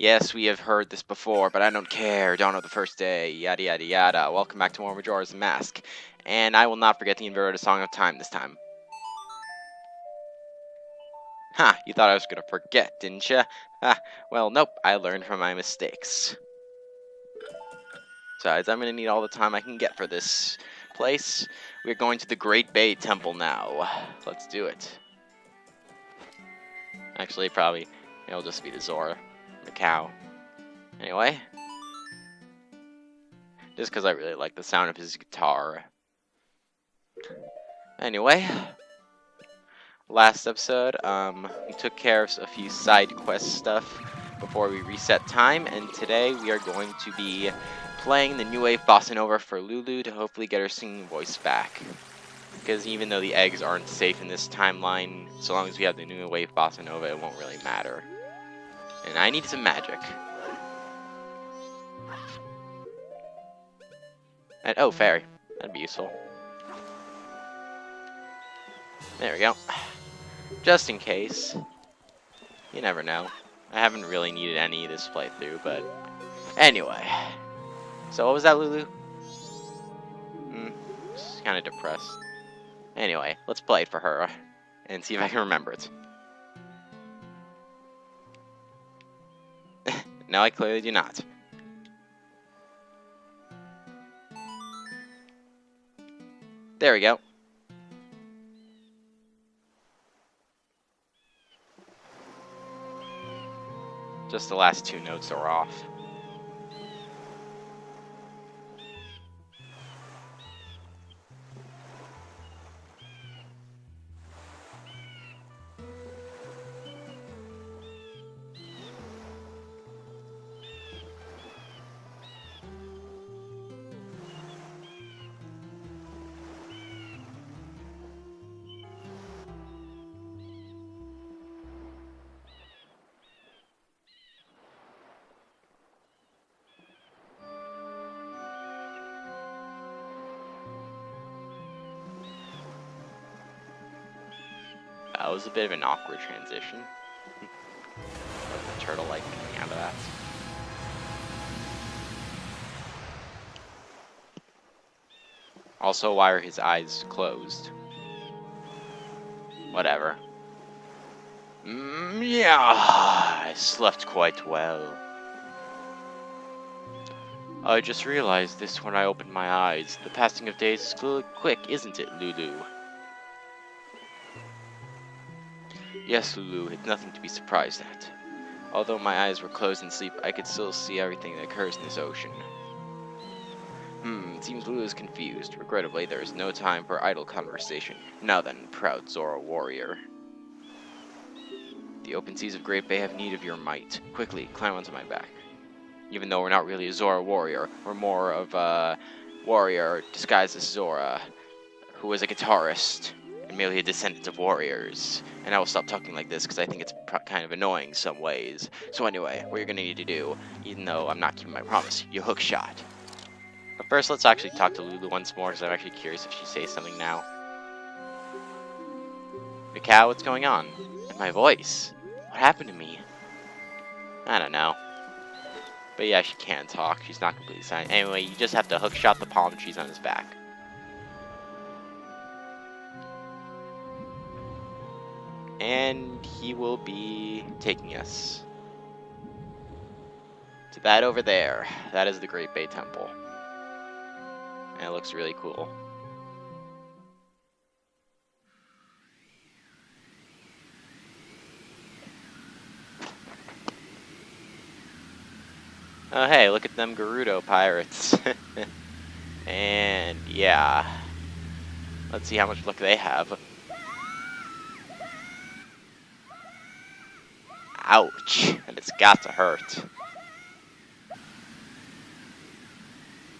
Yes, we have heard this before, but I don't care. Dawn of the first day, yada yada yada. Welcome back to more Majora's Mask. And I will not forget the inverted Song of Time this time. Ha, you thought I was gonna forget, didn't ya? Ah, well, nope, I learned from my mistakes. Besides, I'm gonna need all the time I can get for this place. We're going to the Great Bay Temple now. Let's do it. Actually, probably, it'll just be the Zora, the cow. Anyway. Just because I really like the sound of his guitar. Anyway. Last episode, we took care of a few side quest stuff before we reset time, and today we are going to be playing the New Wave Bossa Nova for Lulu to hopefully get her singing voice back. Because even though the eggs aren't safe in this timeline, so long as we have the New Wave Bossa Nova, it won't really matter. And I need some magic. And, oh, fairy. That'd be useful. There we go. Just in case. You never know. I haven't really needed any this playthrough, but... Anyway. So what was that, Lulu? Just kind of depressed. Anyway, let's play it for her. And see if I can remember it. No, I clearly do not. There we go. Just the last two notes are off. That was a bit of an awkward transition. The turtle like coming out of that. Also, why are his eyes closed? Whatever. Yeah, I slept quite well. I just realized this when I opened my eyes. The passing of days is quick, isn't it, Lulu? Yes, Lulu, it's nothing to be surprised at. Although my eyes were closed in sleep, I could still see everything that occurs in this ocean. It seems Lulu is confused. Regrettably, there is no time for idle conversation. Now then, proud Zora warrior. The open seas of Great Bay have need of your might. Quickly, climb onto my back. Even though we're not really a Zora warrior, we're more of a warrior disguised as Zora, who is a guitarist. Merely a descendant of warriors. And I will stop talking like this because I think it's kind of annoying in some ways. So anyway, what you're going to need to do, even though I'm not keeping my promise, you hook shot. But first, let's actually talk to Lulu once more because I'm actually curious if she says something now. Mikau, what's going on? And my voice? What happened to me? I don't know. But yeah, she can talk. She's not completely silent. Anyway, you just have to hook shot the palm trees on his back. And he will be taking us to that over there. That is the Great Bay Temple. And it looks really cool. Oh hey, look at them Gerudo pirates. And yeah. Let's see how much luck they have. Ouch, and it's got to hurt.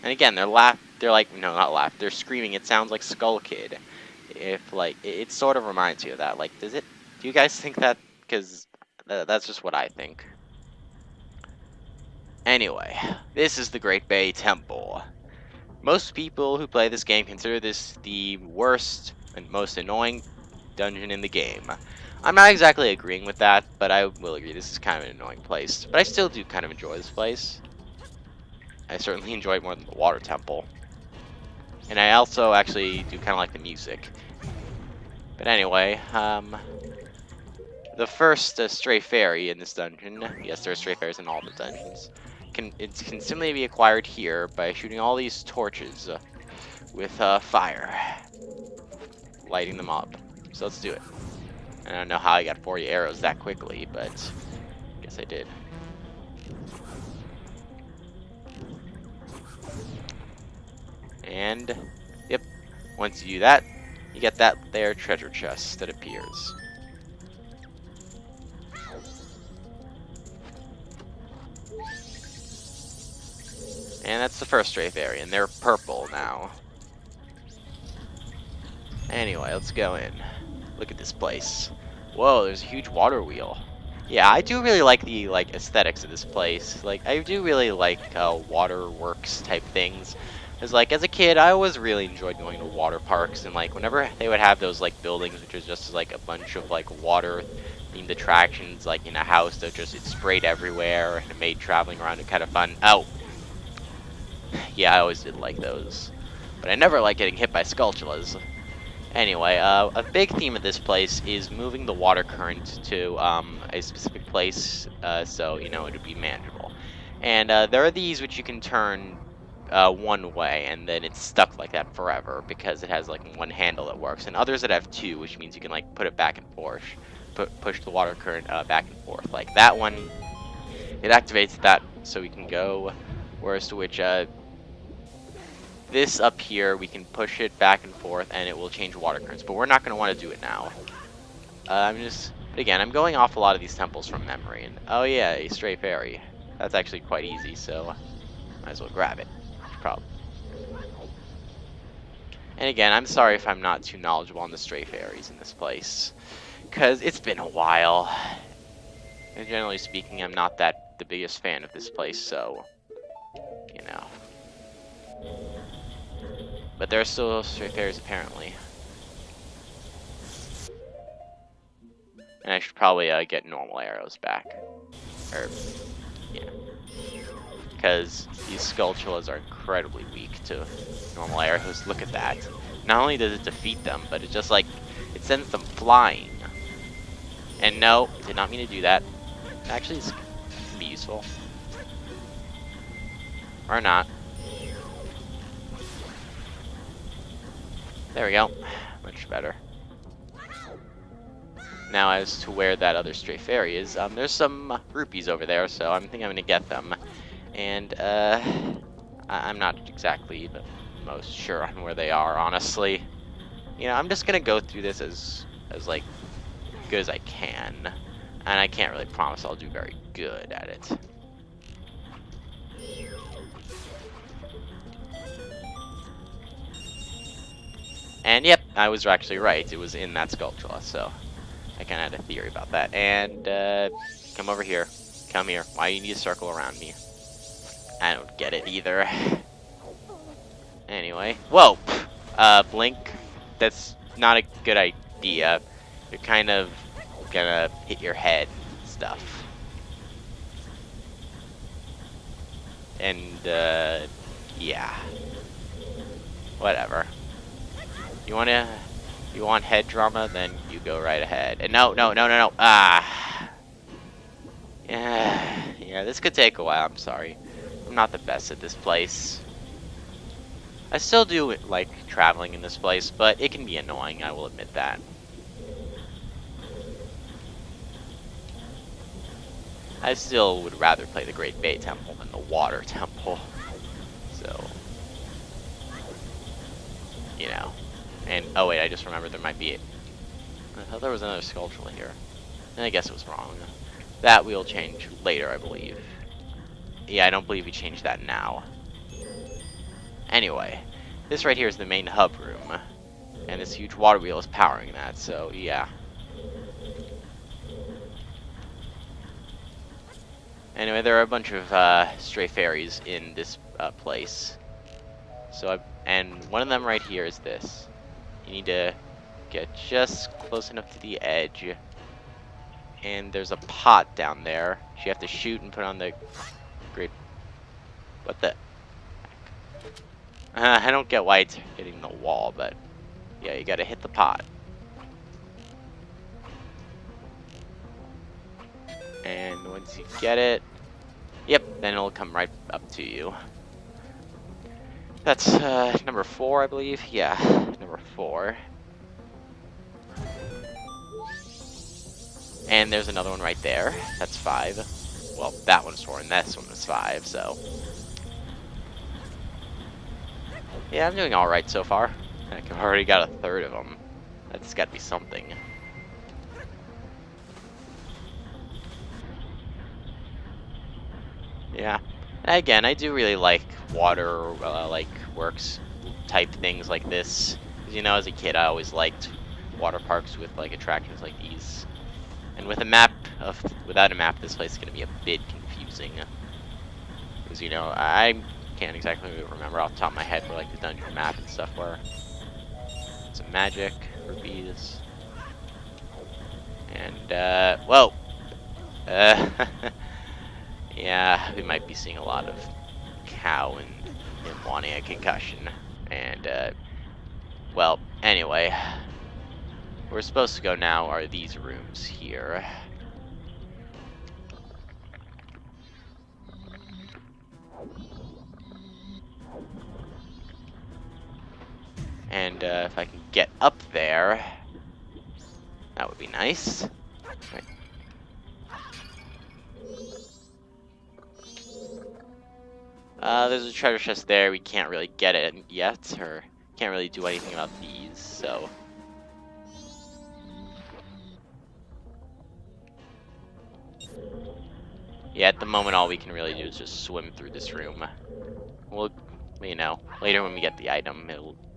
And again, they're like, no, not laugh, they're screaming. It sounds like Skull Kid. If, like, it sort of reminds you of that. Like, do you guys think that? Because that's just what I think. Anyway, this is the Great Bay Temple. Most people who play this game consider this the worst and most annoying dungeon in the game. I'm not exactly agreeing with that, but I will agree this is kind of an annoying place. But I still do kind of enjoy this place. I certainly enjoy it more than the water temple. And I also actually do kind of like the music. But anyway, the first stray fairy in this dungeon, yes, there are stray fairies in all the dungeons, can simply be acquired here by shooting all these torches with fire, lighting them up. So let's do it. I don't know how I got 40 arrows that quickly, but I guess I did. And, yep, once you do that, you get that there treasure chest that appears. And that's the first stray fairy, and they're purple now. Anyway, let's go in. Look at this place. Whoa, there's a huge water wheel. Yeah, I do really like the aesthetics of this place. Like, I do really like waterworks type things. Cause as a kid, I always really enjoyed going to water parks, and whenever they would have those buildings, which is just a bunch of water themed attractions, in a house that it sprayed everywhere and it made traveling around it kind of fun. Oh, yeah, I always did like those, but I never liked getting hit by skulltulas. Anyway, a big theme of this place is moving the water current to a specific place, so it would be manageable. And there are these which you can turn one way, and then it's stuck like that forever because it has one handle that works, and others that have two, which means you can put it back and forth, push the water current back and forth. Like that one, it activates that, so we can go. Whereas to which this up here, we can push it back and forth, and it will change water currents. But we're not going to want to do it now. But again, I'm going off a lot of these temples from memory. And oh yeah, a stray fairy. That's actually quite easy, so might as well grab it. Probably. And again, I'm sorry if I'm not too knowledgeable on the stray fairies in this place, because it's been a while. And generally speaking, I'm not the biggest fan of this place, so you know. But there are still stray fairies, apparently. And I should probably get normal arrows back. Or, yeah. Because these skulltulas are incredibly weak to normal arrows. Look at that. Not only does it defeat them, but it just, it sends them flying. And no, did not mean to do that. Actually, this can be useful. Or not. There we go. Much better. Now, as to where that other stray fairy is, there's some rupees over there, so I think I'm going to get them. And, I'm not exactly the most sure on where they are, honestly. I'm just going to go through this as good as I can. And I can't really promise I'll do very good at it. And yep, I was actually right. It was in that skulltula, so I kind of had a theory about that. And come over here. Come here. Why do you need to circle around me? I don't get it either. Anyway. Whoa! Blink. That's not a good idea. You're kind of gonna hit your head and stuff. And, yeah. Whatever. You want head drama? Then you go right ahead. And no. Ah. Yeah, this could take a while. I'm sorry. I'm not the best at this place. I still do like traveling in this place, but it can be annoying, I will admit that. I still would rather play the Great Bay Temple than the Water Temple. So, And, oh wait, I just remembered there might be I thought there was another skulltula here. And I guess it was wrong. That we'll change later, I believe. Yeah, I don't believe we changed that now. Anyway, this right here is the main hub room. And this huge water wheel is powering that, so yeah. Anyway, there are a bunch of stray fairies in this place. And one of them right here is this. You need to get just close enough to the edge And there's a pot down there. So you have to shoot and put on the great. What the? I don't get why it's hitting the wall, but yeah, you gotta hit the pot. And once you get it, yep, then it'll come right up to you. That's number 4, I believe. Yeah, number 4. And there's another one right there. That's 5. Well, that one's 4, and this one was 5, so. Yeah, I'm doing alright so far. I've already got a third of them. That's gotta be something. Yeah. Again, I do really like water, like works type things like this. 'Cause, you know, as a kid, I always liked water parks with like attractions like these. And with a map without a map, this place is gonna be a bit confusing. Because, you know, I can't exactly remember off the top of my head where like the dungeon map and stuff were. Some magic, rupees, and whoa. Yeah, we might be seeing a lot of cow and him wanting a concussion. And, well, anyway, where we're supposed to go now are these rooms here. And if I can get up there, that would be nice. Right. There's a treasure chest there. We can't really get it yet, or can't really do anything about these, so. Yeah, at the moment, all we can really do is just swim through this room. We'll, you know, later when we get the item,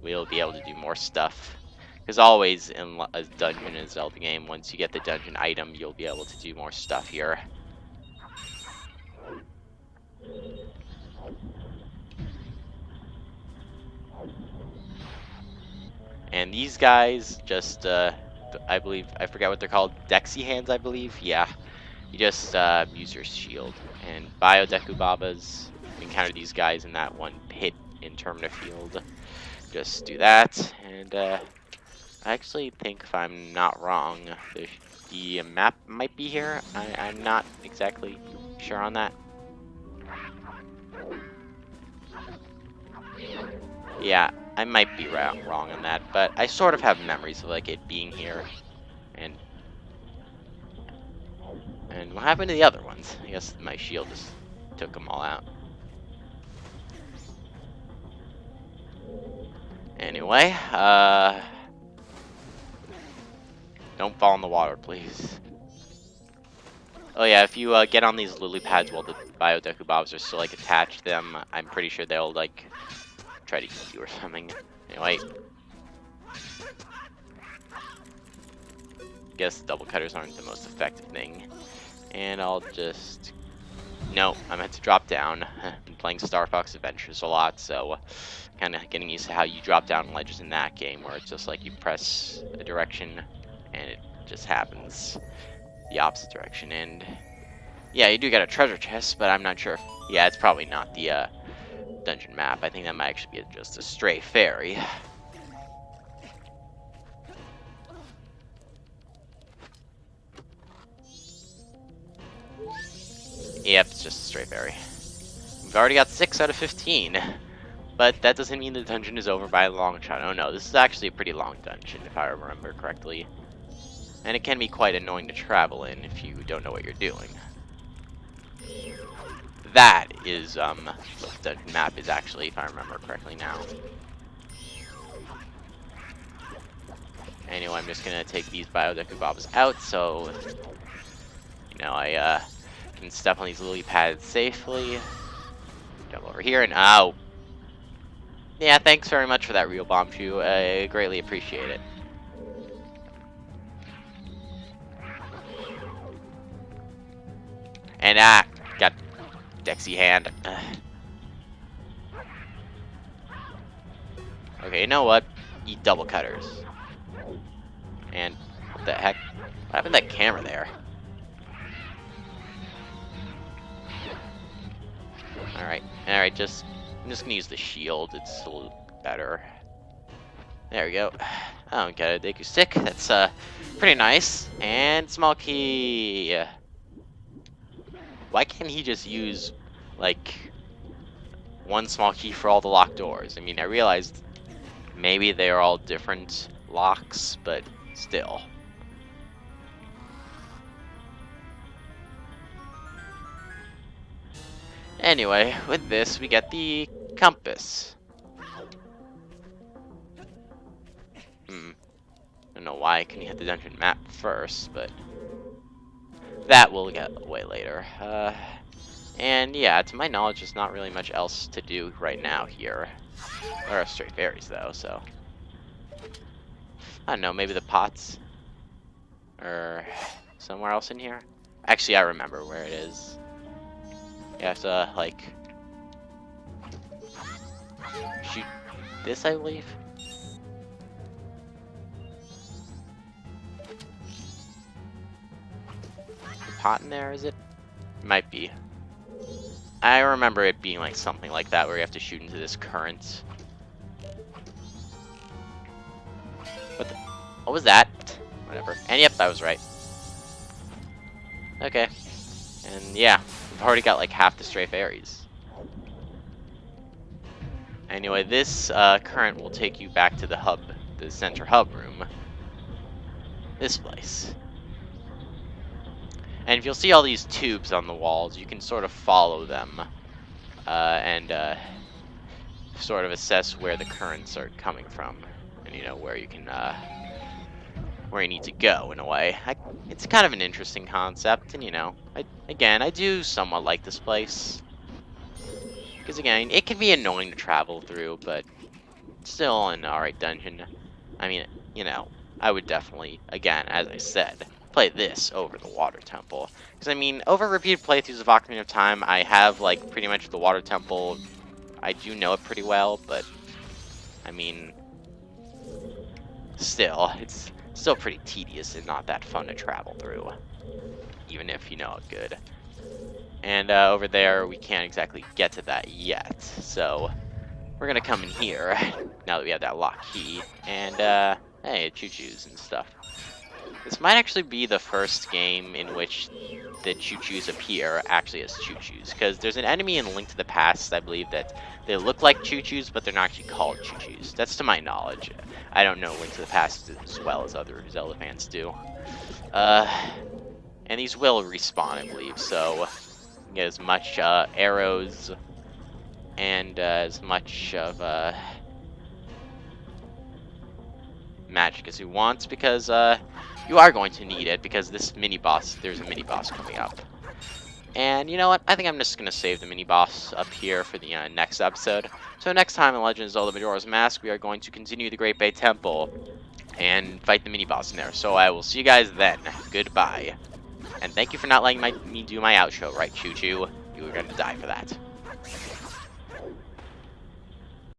we'll be able to do more stuff. Because always in a dungeon in a Zelda game, once you get the dungeon item, you'll be able to do more stuff here. And these guys just, I believe, I forget what they're called, Dexy hands, I believe? Yeah. You just use your shield. And Biodeku Babas, encounter these guys in that one pit in Termina Field. Just do that, and I actually think, if I'm not wrong, the map might be here. I'm not exactly sure on that. Yeah, I might be wrong on that, but I sort of have memories of like it being here. And what happened to the other ones? I guess my shield just took them all out. Anyway, don't fall in the water, please. Oh yeah, if you get on these lily pads while the Biodeku Bobs are still like attached to them, I'm pretty sure they'll like try to eat you or something. Anyway, guess double cutters aren't the most effective thing, and I'll just. No, I meant to drop down. Been playing Star Fox Adventures a lot, so kind of getting used to how you drop down ledges in that game, where it's just like you press a direction and it just happens the opposite direction. And yeah, you do get a treasure chest, but I'm not sure. Yeah, it's probably not the dungeon map. I think that might actually be just a stray fairy. Yep, it's just a stray fairy. We've already got 6 out of 15. But that doesn't mean the dungeon is over by a long shot. Oh no, this is actually a pretty long dungeon, if I remember correctly. And it can be quite annoying to travel in if you don't know what you're doing. That is, what the dungeon map is actually, if I remember correctly now. Anyway, I'm just gonna take these Biodeku Bobs out, so, you know, I, can step on these lily pads safely. Jump over here, and, ow! Yeah, thanks very much for that, Real Bomb Shoe. I greatly appreciate it. And got Dexy hand. Okay, you know what? Eat double cutters. And what the heck? What happened to that camera there? Alright, I'm just gonna use the shield. It's a little better. There we go. I don't get a Deku stick. That's pretty nice. And small key. Why can't he just use like one small key for all the locked doors? I mean, I realized maybe they are all different locks, but still. Anyway, with this, we get the compass. I don't know why I couldn't hit the dungeon map first, but that we'll get away later. And yeah, to my knowledge, there's not really much else to do right now here. There are stray fairies, though, so... I don't know, maybe the pots? Or somewhere else in here? Actually, I remember where it is. You have to, like... shoot this, I believe? The pot in there, is it? Might be. I remember it being like something like that, where you have to shoot into this current. What was that? Whatever. And yep, I was right. Okay. And yeah, we've already got like half the stray fairies. Anyway, this current will take you back to the hub, the center hub room. This place. And if you'll see all these tubes on the walls, you can sort of follow them and sort of assess where the currents are coming from, and you know where you can where you need to go in a way. It's kind of an interesting concept, and you know, I do somewhat like this place because again, it can be annoying to travel through, but still an alright dungeon. I mean, you know, I would definitely, again, as I said, play this over the Water Temple. Because, I mean, over repeated playthroughs of Ocarina of Time, I have, like, pretty much the Water Temple. I do know it pretty well, but, I mean, still, it's still pretty tedious and not that fun to travel through. Even if you know it good. And, over there, we can't exactly get to that yet. So, we're gonna come in here, now that we have that lock key, and, hey, choo-choos and stuff. This might actually be the first game in which the choo-choos appear actually as choo-choos, because there's an enemy in Link to the Past, I believe, that they look like choo-choos, but they're not actually called choo-choos. That's to my knowledge. I don't know Link to the Past as well as other Zelda fans do. And these will respawn, I believe, so you get as much arrows and as much of magic as you want, because you are going to need it, because this mini-boss, there's a mini-boss coming up. And you know what? I think I'm just going to save the mini-boss up here for the next episode. So next time in Legend of Zelda Majora's Mask, we are going to continue the Great Bay Temple and fight the mini-boss in there. So I will see you guys then. Goodbye. And thank you for not letting me do my outro, right, Choo Choo? You were going to die for that.